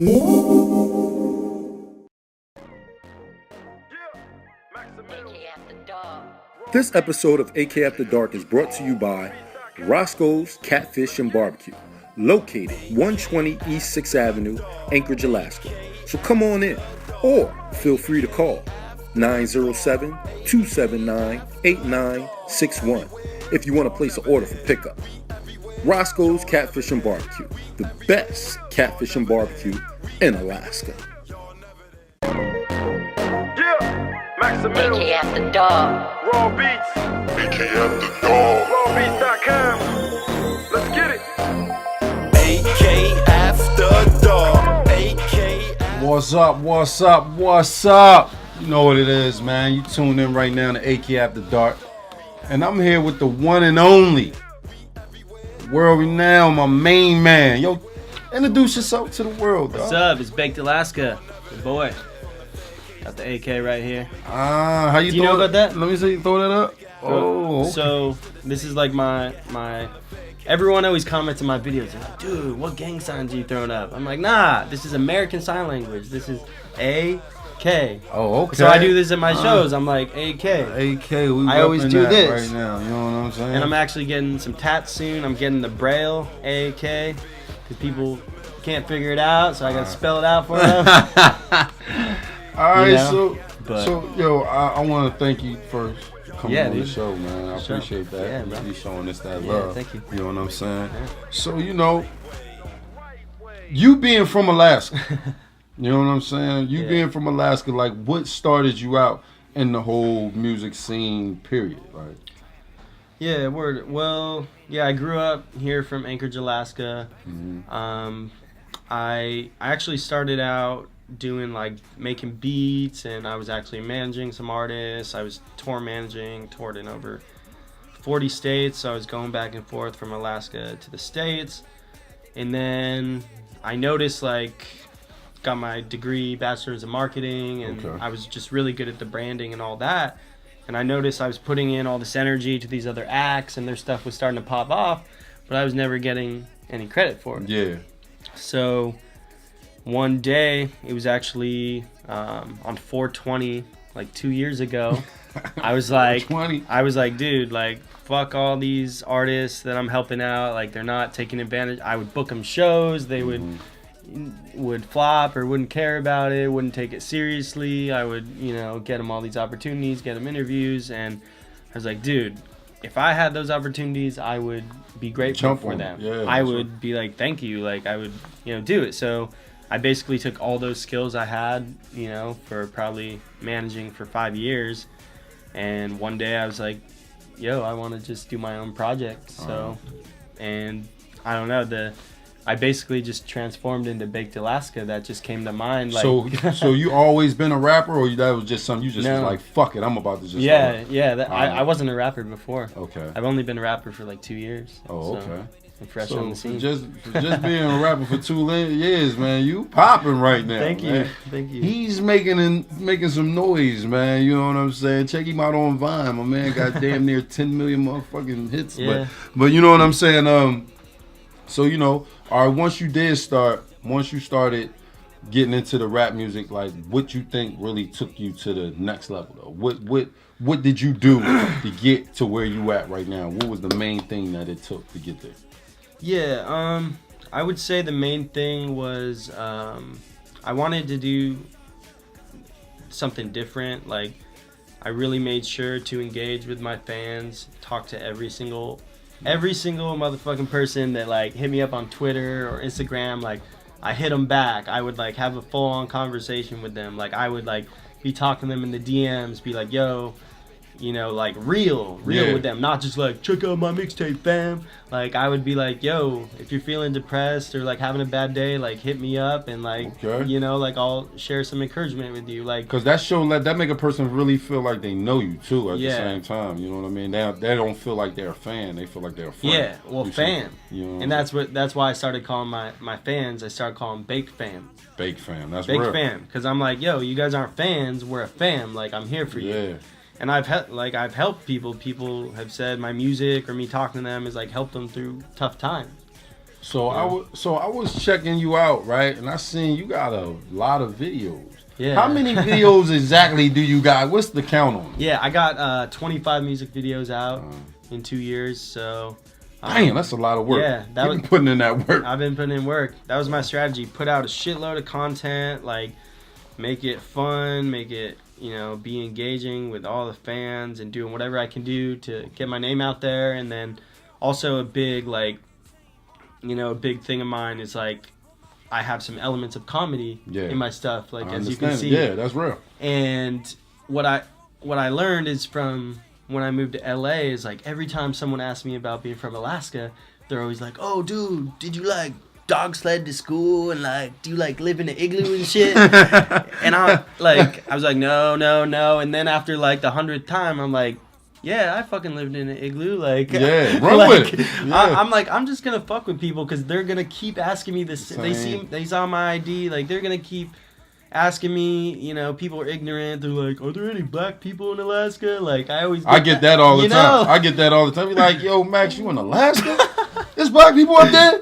This episode of AK After Dark is brought to you by Roscoe's Catfish and Barbecue, located 120 East 6th Avenue, Anchorage, Alaska. So come on in, or feel free to call 907-279-8961 if you want to place an order for pickup. Roscoe's Catfish and Barbecue, the best catfish and barbecue in Alaska. AkAftaDark. Raw Beats. AkAftaDark. RawBeats.com. Let's get it. AkAftaDark. What's up? What's up? What's up? You know what it is, man. You tuned in right now to AK After Dark. And I'm here with the one and only, world renowned, my main man. Yo, introduce yourself to the world, dog. What's up? It's Baked Alaska. Good boy. Got the AK right here. How you Do you know about that? Let me see you throw that up. Oh, okay. So this is like my everyone always comments on my videos. They're like, dude, what gang signs are you throwing up? I'm like, nah, this is American Sign Language. This is AK. Oh, okay. So I do this at my shows. I'm like, AK. AK, I always do that this right now. You know what I'm saying? And I'm actually getting some tats soon. I'm getting the Braille AK because people can't figure it out, so I gotta spell it out for them. All right, You know? so yo, I want to thank you first for coming on the dude. show, man. I Sure. appreciate that. Yeah, bro. You showing us that Yeah, love. thank you. You know what I'm saying? Yeah. So you being from Alaska, you know what I'm saying? You being from Alaska, like what started you out in the whole music scene? Period. Like. Yeah, word. Well, yeah, I grew up here from Anchorage, Alaska. Mm-hmm. I actually started out doing like making beats, and I was actually managing some artists. I was toured in over 40 states, so I was going back and forth from Alaska to the States. And then I noticed, like, got my degree, bachelor's in marketing, and I was just really good at the branding and all that. And I noticed I was putting in all this energy to these other acts, and their stuff was starting to pop off, but I was never getting any credit for it. Yeah. So one day, it was actually on 420, like 2 years ago. I was like, dude, like, fuck all these artists that I'm helping out. Like, they're not taking advantage. I would book them shows. They would flop or wouldn't care about it, wouldn't take it seriously. I would, get them all these opportunities, get them interviews. And I was like, dude, if I had those opportunities, I would be grateful for them. Yeah, I would be like, thank you. Like, I would, do it. So I basically took all those skills I had, for probably managing for 5 years. And one day I was like, yo, I want to just do my own project. So, and I don't know, I basically just transformed into Baked Alaska. That just came to mind. Like, So you always been a rapper, or that was just something you just was like, fuck it, I'm about to just. I wasn't a rapper before. Okay. I've only been a rapper for like 2 years. Oh, okay. So I'm fresh on the scene. Just being a rapper for 2 years, man, you popping right now. Thank you. Man. Thank you. He's making some noise, man. You know what I'm saying? Check him out on Vine. My man got damn near 10 million motherfucking hits. Yeah. But you know what I'm saying? So all right, once you started getting into the rap music, like what you think really took you to the next level though? What did you do to get to where you at right now? What was the main thing that it took to get there? Yeah, I would say the main thing was I wanted to do something different. Like, I really made sure to engage with my fans, talk to every single motherfucking person that like hit me up on Twitter or Instagram. Like, I hit them back. I would like have a full-on conversation with them. Like, I would like be talking to them in the DMs, be like, yo, like real with them, not just like, check out my mixtape, fam. Like, I would be like, yo, if you're feeling depressed or like having a bad day, like hit me up, and like, like I'll share some encouragement with you. Like, because that make a person really feel like they know you too at the same time. You know what I mean? They don't feel like they're a fan. They feel like they're a friend. Yeah, well, fan. And that's why I started calling my fans. I started calling Baked Fam. Baked Fam. That's Baked real. Fam, because I'm like, yo, you guys aren't fans. We're a fam. Like, I'm here for you. Yeah. And I've helped people. People have said my music or me talking to them has like helped them through tough times. So I was checking you out, right? And I seen you got a lot of videos. Yeah. How many videos exactly do you got? What's the count on? Yeah, I got 25 music videos out in 2 years. So. Damn, that's a lot of work. Yeah, You've been putting in that work. I've been putting in work. That was my strategy. Put out a shitload of content, like make it fun, make it, be engaging with all the fans and doing whatever I can do to get my name out there. And then also a big, a big thing of mine is like I have some elements of comedy in my stuff, like as you can see. Yeah, that's real. And what I learned is from when I moved to LA is like every time someone asks me about being from Alaska, they're always like, "Oh, dude, did you dog sled to school and do you live in an igloo and shit?" And I was like, no. And then after the 100th time, I'm like, yeah, I fucking lived in an igloo. Yeah, run with it. Yeah. I'm just gonna fuck with people because they're gonna keep asking me this. They saw my ID. They're gonna keep asking me, people are ignorant. They're like, "Are there any black people in Alaska?" I get that all the time. I get that all the time. You're like, "Yo, Max, you in Alaska? There's black people out there?"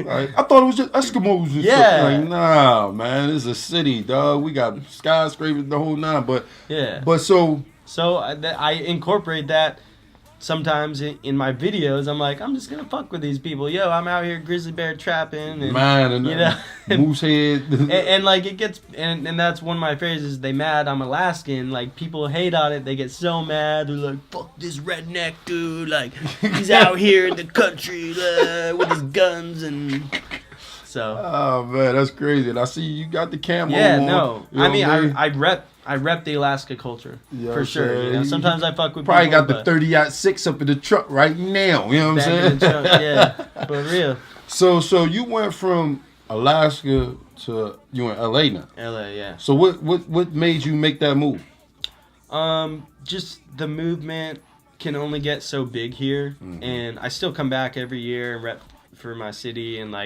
I thought it was just Eskimos and shit. Nah, man, it's a city, dog. We got skyscrapers, the whole nine. But So I incorporate that sometimes in my videos. I'm like, I'm just gonna fuck with these people. Yo, I'm out here grizzly bear trapping, and moose head, and it gets and that's one of my phrases. They mad I'm Alaskan. People hate on it. They get so mad. They're like, fuck this redneck dude. He's out here in the country with his guns and. So. Oh man, that's crazy. And I see you got the camo. Yeah, on. no. You know I rep the Alaska culture for sure. Sometimes I fuck with probably people. Got the 30-06 up in the truck right now. You know what I'm saying? Yeah, for real. So you went from Alaska to you in LA now. LA, yeah. So what made you make that move? Just the movement can only get so big here, and I still come back every year and rep for my city and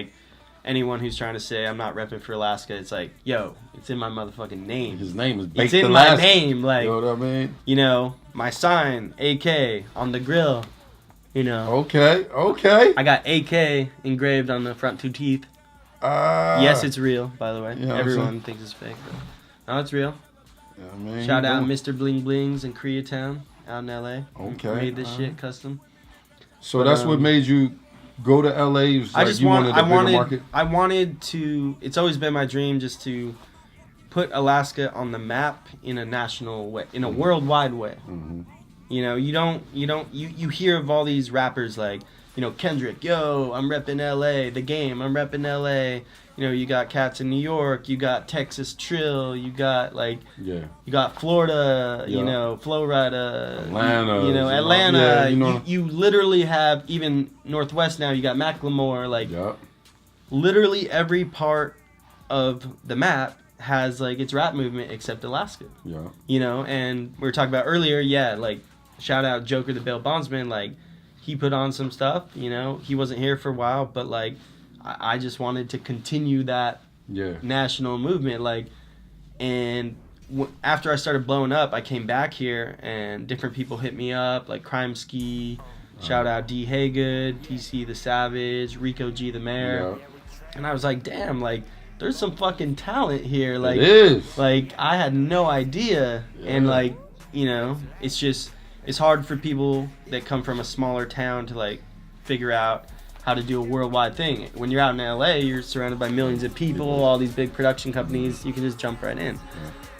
anyone who's trying to say I'm not repping for Alaska, it's like, yo, it's in my motherfucking name. His name is Baked It's in Alaska. my name, You know what I mean? My sign, AK, on the grill, Okay. I got AK engraved on the front 2 teeth. Yes, it's real, by the way. Everyone thinks it's fake, but no, it's real. Yeah, Shout out Mr. Bling Blings in Koreatown, out in LA. Okay. Made this shit custom. So that's what made you go to LA. I wanted to. It's always been my dream just to put Alaska on the map in a national way, in a worldwide way. Mm-hmm. You hear of all these rappers Kendrick, yo, I'm repping LA. The Game, I'm repping LA. You got cats in New York. You got Texas Trill. You got you got Florida. Florida. Atlanta. Atlanta. You literally have even Northwest now. You got Macklemore. Literally every part of the map has its rap movement except Alaska. Yeah. And we were talking about earlier. Yeah, shout out Joker the Bail Bondsman. He put on some stuff. He wasn't here for a while, but I just wanted to continue that national movement, and after I started blowing up, I came back here, and different people hit me up, Crime Ski, shout out D. Haygood, TC the Savage, Rico G. the Mayor, and I was like, damn, there's some fucking talent here, it is. I had no idea, and it's hard for people that come from a smaller town to figure out how to do a worldwide thing. When you're out in LA, you're surrounded by millions of people, all these big production companies, you can just jump right in.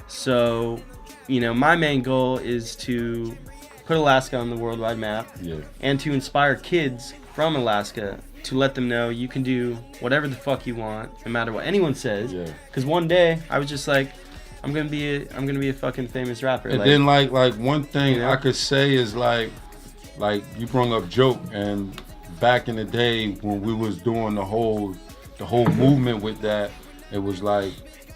So, my main goal is to put Alaska on the worldwide map and to inspire kids from Alaska to let them know you can do whatever the fuck you want, no matter what anyone says. Because one day, I was just like, I'm gonna be a fucking famous rapper. And then one thing I could say is you brought up Joke, and back in the day when we was doing the whole movement with that, it was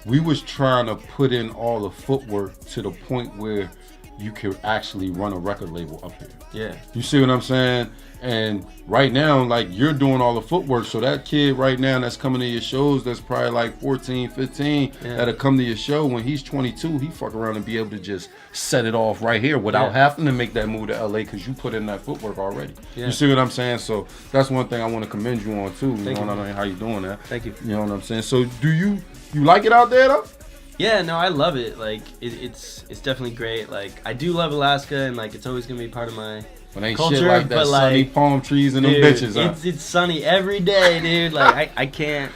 we was trying to put in all the footwork to the point where you could actually run a record label up here. Yeah. You see what I'm saying? And right now, like, you're doing all the footwork. So that kid right now that's coming to your shows, that's probably like 14, 15, that'll come to your show when he's 22, he fuck around and be able to just set it off right here without having to make that move to LA because you put in that footwork already. Yeah. You see what I'm saying? So that's one thing I want to commend you on too. You know what I mean? How you doing that? Thank you. You know what I'm saying? So do you like it out there though? Yeah, no, I love it. Like, it's definitely great. Like, I do love Alaska, and like, it's always gonna be part of my culture. Shit like that, but sunny like, palm trees and dude, them bitches. Huh? It's sunny every day, dude. Like, I can't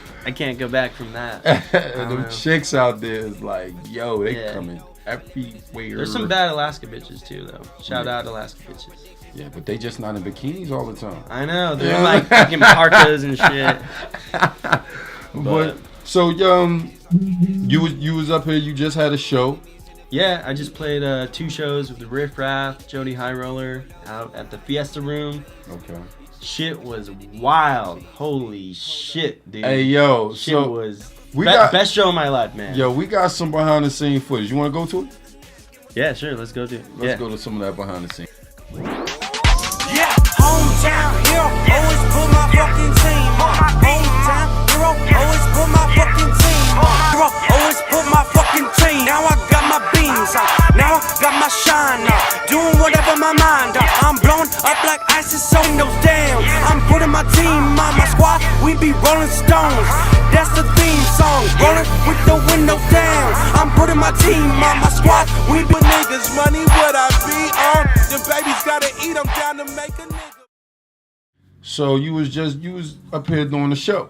go back from that. Them chicks out there is like, yo, they coming everywhere. There's some bad Alaska bitches too, though. Shout out Alaska bitches. Yeah, but they just not in bikinis all the time. I know, they're like fucking parkas and shit. But so you was up here. You just had a show. Yeah, I just played 2 shows with the Riff Raff, Jody High Roller out at the Fiesta Room. Okay. Shit was wild. Holy shit, dude. Hey yo, shit so was best show of my life, man. Yo, we got some behind the scene footage. You want to go to it? Yeah, sure. Let's go to it. Let's go to some of that behind the scenes. Yeah, hometown hero, always put my fucking team on. Hometown hero, always put my fucking team on. Hero, always put my fucking team. Now I got my beams on. Now I got my shine on. Doing whatever my mind on. I'm blowing up like ISIS on those dams. I'm putting my team on. My squad, we be rolling stones. That's the theme song. Rolling with the windows down. I'm putting my team on. My squad, we be niggas money. What I be on? Them babies gotta eat them down to make a nigga. So you was up here doing the show.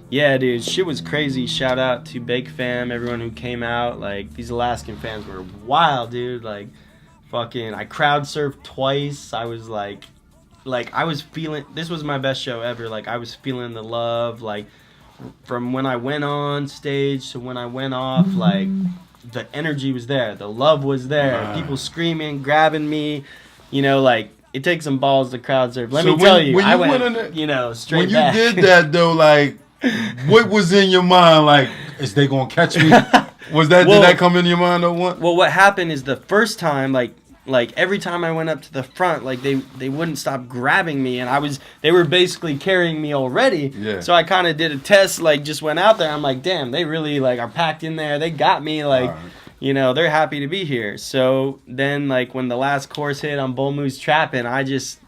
Yeah, dude, shit was crazy. Shout out to Bake Fam, everyone who came out. Like, these Alaskan fans were wild, dude. Like, fucking, I crowd surfed twice. I was like I was feeling, this was my best show ever. Like, I was feeling the love, like, from when I went on stage to when I went off, like, the energy was there. The love was there. People screaming, grabbing me, you know, like, it takes some balls to crowd surf. Let me tell you, I went, you know, straight back. When you did that, though, like, what was in your mind? Like, is they gonna catch me? Did that come in your mind though? Well, what happened is the first time, like every time I went up to the front, like they wouldn't stop grabbing me, and they were basically carrying me already. Yeah. So I kind of did a test, like just went out there. I'm like, damn, they really like are packed in there. They got me, like. Right. You know, they're happy to be here. So then, like, when the last chorus hit on Bull Moose Trappin', I just,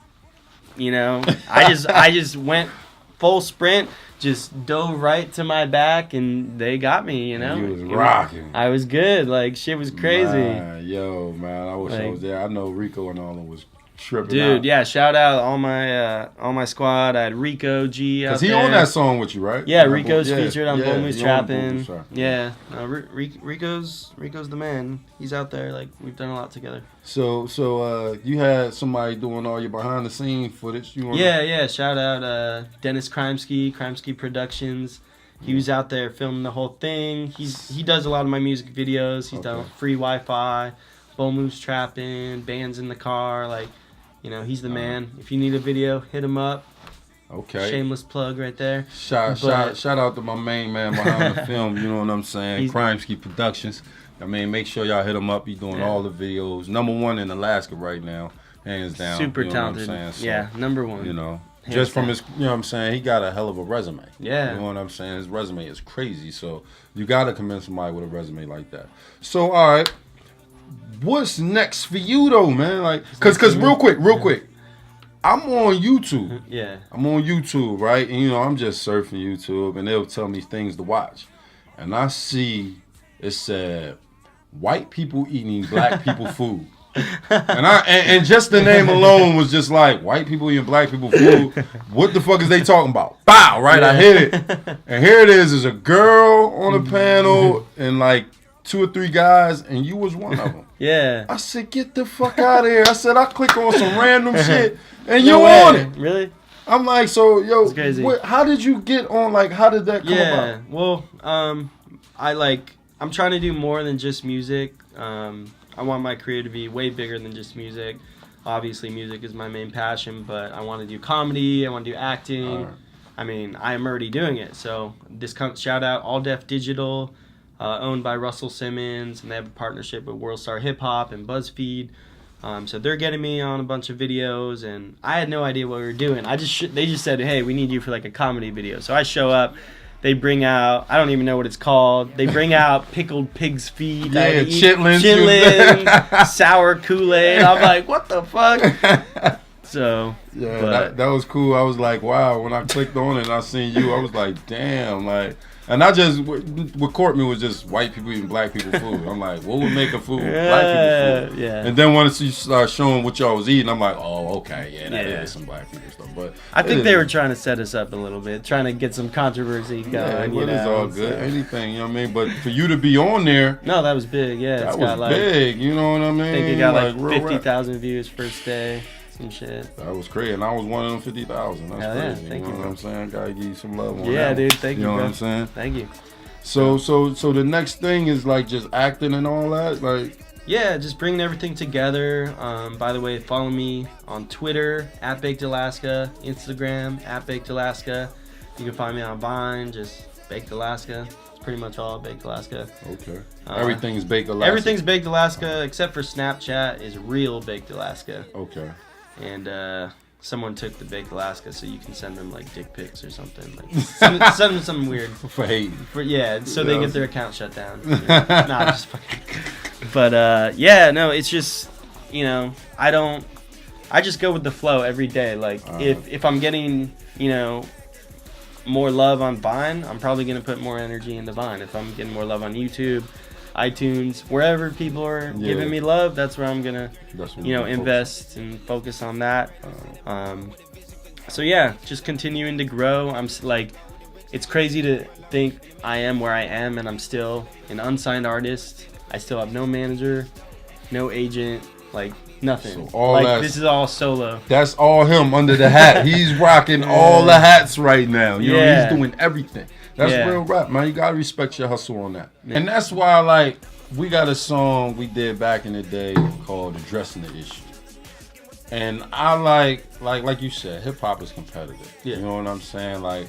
you know, I just went full sprint, just dove right to my back, and they got me, you know? You was rocking. I was good. Like, shit was crazy. Yo, man, I wish I was there. I know Rico and all of them was tripping dude, out. Yeah, shout out all my squad. I had Rico G out there. 'Cause he on that song with you, right? Yeah, Rico's featured on Bull Moose Trappin'. Yeah, no, Rico's the man. He's out there. Like, we've done a lot together. So you had somebody doing all your behind the scene footage. Yeah. Shout out Dennis Crimesky Productions. He was out there filming the whole thing. He does a lot of my music videos. He's done Free Wi-Fi, Bull Moose Trappin', Bands in the Car. Like, you know, he's the man. If you need a video, hit him up. Okay. Shameless plug right there. Shout out to my main man behind the film. You know what I'm saying? Crimesky Productions. I mean, make sure y'all hit him up. He's doing all the videos. #1 in Alaska right now, hands down. Super you know talented. What I'm saying? So, yeah, #1. You know, just from his, you know what I'm saying? He got a hell of a resume. Yeah. You know what I'm saying? His resume is crazy. So you got to commend somebody with a resume like that. So, all right. What's next for you though, man? Like, cause real quick, I'm on YouTube. Yeah. I'm on YouTube, right? And you know, I'm just surfing YouTube, and they'll tell me things to watch, and I see it said white people eating black people food, and just the name alone was just like white people eating black people food. What the fuck is they talking about? Bow, right? Yeah. I hit it, and here it is a girl on the panel and like 2 or 3 guys, and you was one of them. Yeah. I said, get the fuck out of here. I said, I click on some random shit, and you're on it. Really? I'm like, so, yo, that's crazy. How did you get on? Like, how did that come about? Well, I'm trying to do more than just music. I want my career to be way bigger than just music. Obviously, music is my main passion, but I want to do comedy. I want to do acting. Right. I mean, I'm already doing it. So, shout out All Def Digital. owned by Russell Simmons, and they have a partnership with World Star Hip Hop and BuzzFeed. So they're getting me on a bunch of videos, and I had no idea what we were doing. They just said, hey, we need you for like a comedy video. So I show up. They bring out, I don't even know what it's called. They bring out pickled pig's feet. Yeah, chitlins. Sour Kool-Aid. I'm like, what the fuck? So, yeah, that was cool. I was like, wow. When I clicked on it and I seen you, I was like, damn, like. And I just, what caught me was just white people eating black people food. I'm like, what would make a food black people food? Yeah. And then once you start showing what y'all was eating, I'm like, oh, okay, yeah, that is some black people stuff. But I think they were trying to set us up a little bit, trying to get some controversy going. Yeah, but it's all good. So. Anything, you know what I mean? But for you to be on there. No, that was big, yeah. That was big, you know what I mean? I think it got like 50,000 views first day. Shit. That was crazy, and I was one of them 50,000. That's hell crazy. Yeah. Thank you know what I'm saying? Gotta give you some love on that. Yeah, dude. Thank you, know bro. What I'm saying? Thank you. So the next thing is like just acting and all that, like. Yeah, just bringing everything together. By the way, follow me on Twitter @BakedAlaska, Instagram @BakedAlaska. You can find me on Vine, just Baked Alaska. It's pretty much all Baked Alaska. Okay. Everything's Baked Alaska. Everything's Baked Alaska except for Snapchat is real Baked Alaska. Okay. And someone took the Baked Alaska, so you can send them like dick pics or something. Like send them something weird. For hate. So they get their account shut down. Nah, just fucking. But yeah, no, it's just, you know, I just go with the flow every day. Like if I'm getting, you know, more love on Vine, I'm probably gonna put more energy into Vine. If I'm getting more love on YouTube, iTunes, wherever people are giving me love, that's where I'm gonna, invest and focus on that. So yeah, just continuing to grow. I'm like, it's crazy to think I am where I am, and I'm still an unsigned artist. I still have no manager, no agent, like nothing. So this is all solo. That's all him under the hat. He's rocking all the hats right now. You know, he's doing everything. That's real rap, man. You gotta respect your hustle on that. Yeah. And that's why, like, we got a song we did back in the day called "Addressing the Issue." And I like you said, hip hop is competitive. Yeah. You know what I'm saying? Like,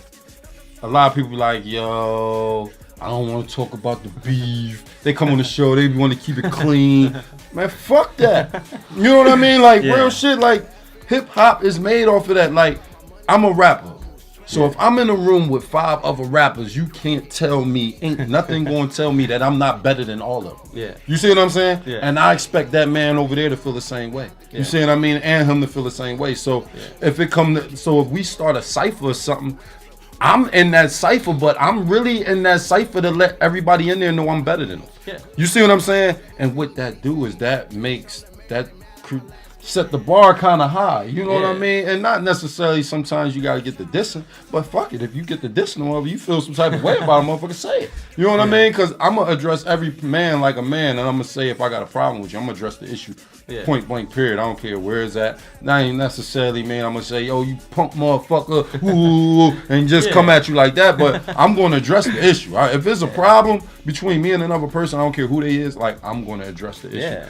a lot of people be like, yo, I don't want to talk about the beef. They come on the show, they want to keep it clean. Man, fuck that. You know what I mean? Like, real shit. Like, hip hop is made off of that. Like, I'm a rapper. So if I'm in a room with 5 other rappers, you can't tell me, ain't nothing going to tell me that I'm not better than all of them. Yeah. You see what I'm saying? Yeah. And I expect that man over there to feel the same way. Yeah. You see what I mean? And him to feel the same way. So if we start a cipher or something, I'm in that cipher, but I'm really in that cipher to let everybody in there know I'm better than them. Yeah. You see what I'm saying? And what that do is that makes that set the bar kind of high. You know what I mean? And not necessarily sometimes you got to get the dissing, but fuck it. If you get the dissing or you feel some type of way about a motherfucker, say it. You know what I mean? Because I'm going to address every man like a man, and I'm going to say if I got a problem with you, I'm going to address the issue. Point blank, period. I don't care where it's at. Not even necessarily, man, I'm going to say, yo, you punk motherfucker, ooh, and just come at you like that. But I'm going to address the issue. Right? If there's a problem between me and another person, I don't care who they is, like, I'm going to address the issue. Yeah.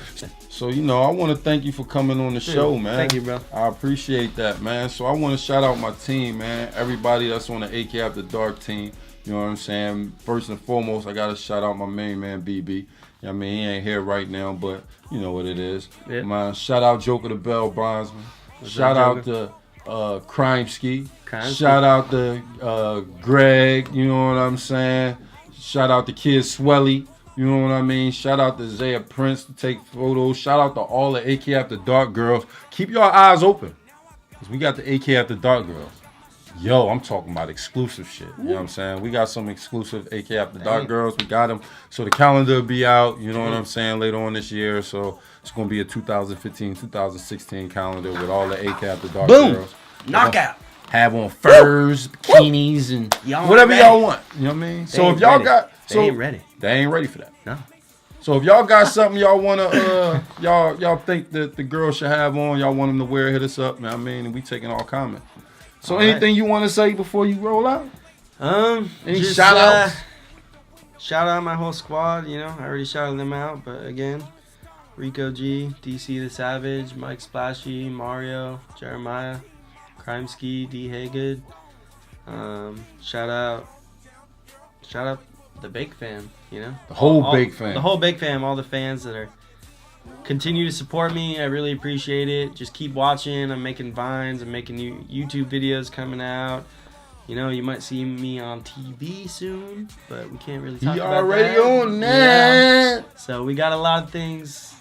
So, you know, I want to thank you for coming on the show, man. Thank you, bro. I appreciate that, man. So I want to shout out my team, man. Everybody that's on the AkAftaDark team. You know what I'm saying? First and foremost, I got to shout out my main man, BB. I mean, he ain't here right now, but you know what it is. Yeah. Man, shout out Joker the Bell Bondsman. Shout out to Crime Ski. Shout out to Greg, you know what I'm saying? Shout out to Kid Swelly. You know what I mean? Shout out to Zaya Prince to take photos. Shout out to all the AkAftaDark girls. Keep your eyes open, because we got the AkAftaDark girls. Yo, I'm talking about exclusive shit. You know what I'm saying? We got some exclusive AkAftaDark girls. We got them. So the calendar will be out, you know what I'm saying, later on this year. So it's going to be a 2015, 2016 calendar with all the AkAftaDark girls. Knockout. Have on furs, bikinis, and whatever y'all want. You know what I mean? So if y'all got... They ain't ready. They ain't ready for that. No. So if y'all got something y'all wanna y'all think that the girl should have on, y'all want them to wear, hit us up, man. I mean, and we taking all comments. So anything you want to say before you roll out? Any just, shout outs? Shout out my whole squad, you know. I already shouted them out, but again, Rico G, DC the Savage, Mike Splashy, Mario, Jeremiah, Crime Ski, D Haygood. Shout out the Bake fam, you know? The whole Bake fam. The whole Bake fam, all the fans that are continue to support me. I really appreciate it. Just keep watching. I'm making vines. I'm making new YouTube videos coming out. You know, you might see me on TV soon, but we can't really talk about that. You already on that. Yeah. So we got a lot of things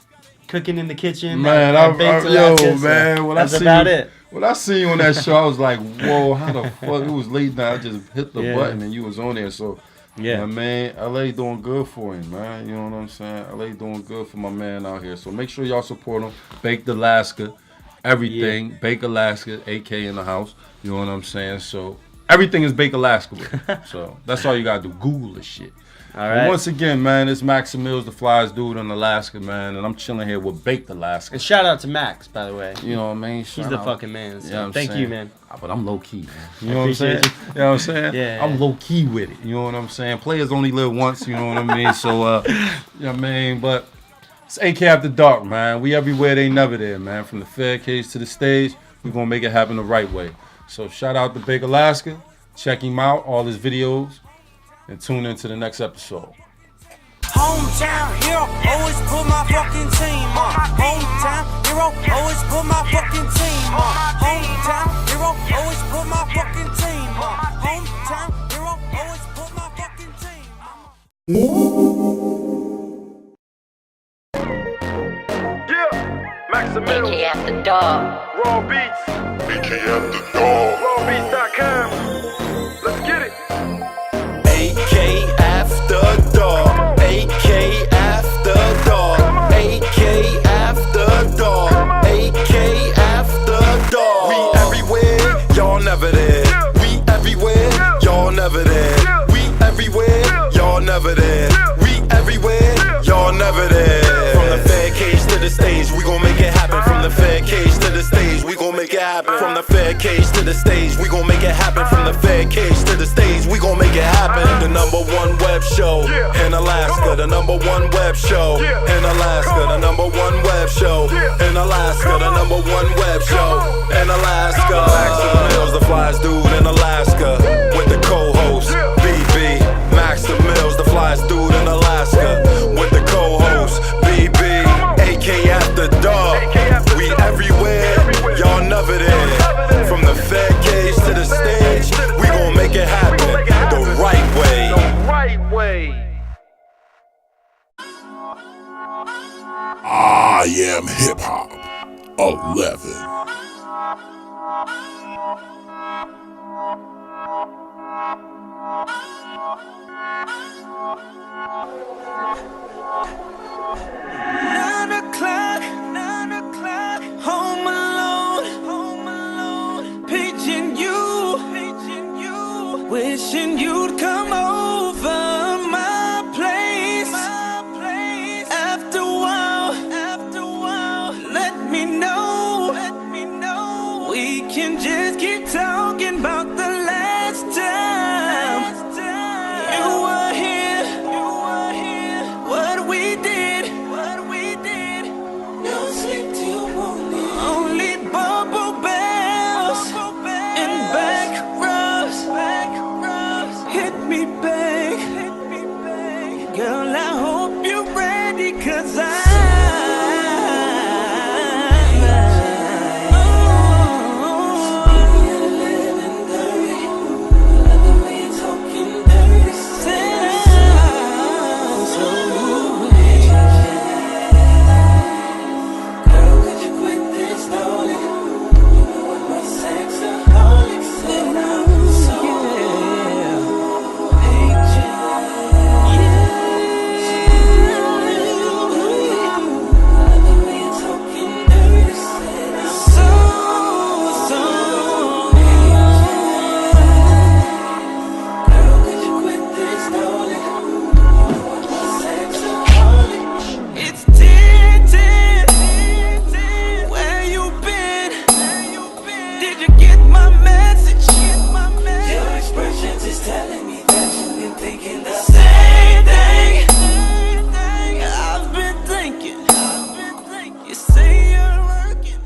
cooking in the kitchen. Man, when that's about it. When I seen you on that show, I was like, whoa, how the fuck? It was late night. I just hit the button and you was on there. So, yeah, man, LA doing good for him, man. You know what I'm saying? LA doing good for my man out here. So make sure y'all support him. Baked Alaska, everything. Yeah. Bake Alaska, AK in the house. You know what I'm saying? So everything is Bake Alaska with him. So that's all you gotta do. Google this shit. All right. But once again, man, it's Max Mills, the flyest dude in Alaska, man, and I'm chilling here with Baked Alaska. And shout out to Max, by the way. You know what I mean? He's the fucking man. So thank you, man. But I'm low key, man. You know what I'm saying? You know what I'm saying? Yeah. I'm low key with it. You know what I'm saying? Players only live once. You know what I mean? So, you know what I mean? But it's AkAftaDark, man. We everywhere, they never there, man. From the Fed case to the stage, we're gonna make it happen the right way. So shout out to Bake Alaska. Check him out, all his videos, and tune into the next episode. Hometown hero, always put my fucking team on. Hometown hero, always put my fucking team on. Hometown hero, always put my fucking team on. Hometown hero, always put my fucking team on. Yeah, Maximilian. AkAftaDark. Raw beats. AkAftaDark. Rawbeats.com. Let's get it. AkAftaDark. AkAftaDark. AkAftaDark. AkAftaDark. We everywhere, y'all never there. We everywhere, y'all never there. We everywhere, y'all never there. We everywhere, y'all never there. From the Fed cage to the stage, we gon' make it happen. From the Fed cage to the stage, we gon' make it happen. From the Fed cage to the stage, we gon' make it happen. From the Fed cage to the stage, we gon' make it happen. The #1 web show in Alaska. The #1 web show in Alaska. The #1 web show in Alaska. The #1 web show in Alaska. Max Mills, the flyest dude in Alaska. With the co-host BB. Max Mills, the flyest dude in Alaska. With the co-host BB. AkAftaDark. We everywhere, y'all never there. From the Fed cage to the stage, we gon' make it happen the right way. The right way. I am hip hop 11. Nine o'clock, home alone, paging you, wishing you'd come over my place. After a while, let me know. We can just keep talking about the last time you were here. What we did. No sleep till morning. Only bubble bells and back rubs. Hit me back. Girl, I hope you're ready, 'cause You say you're working.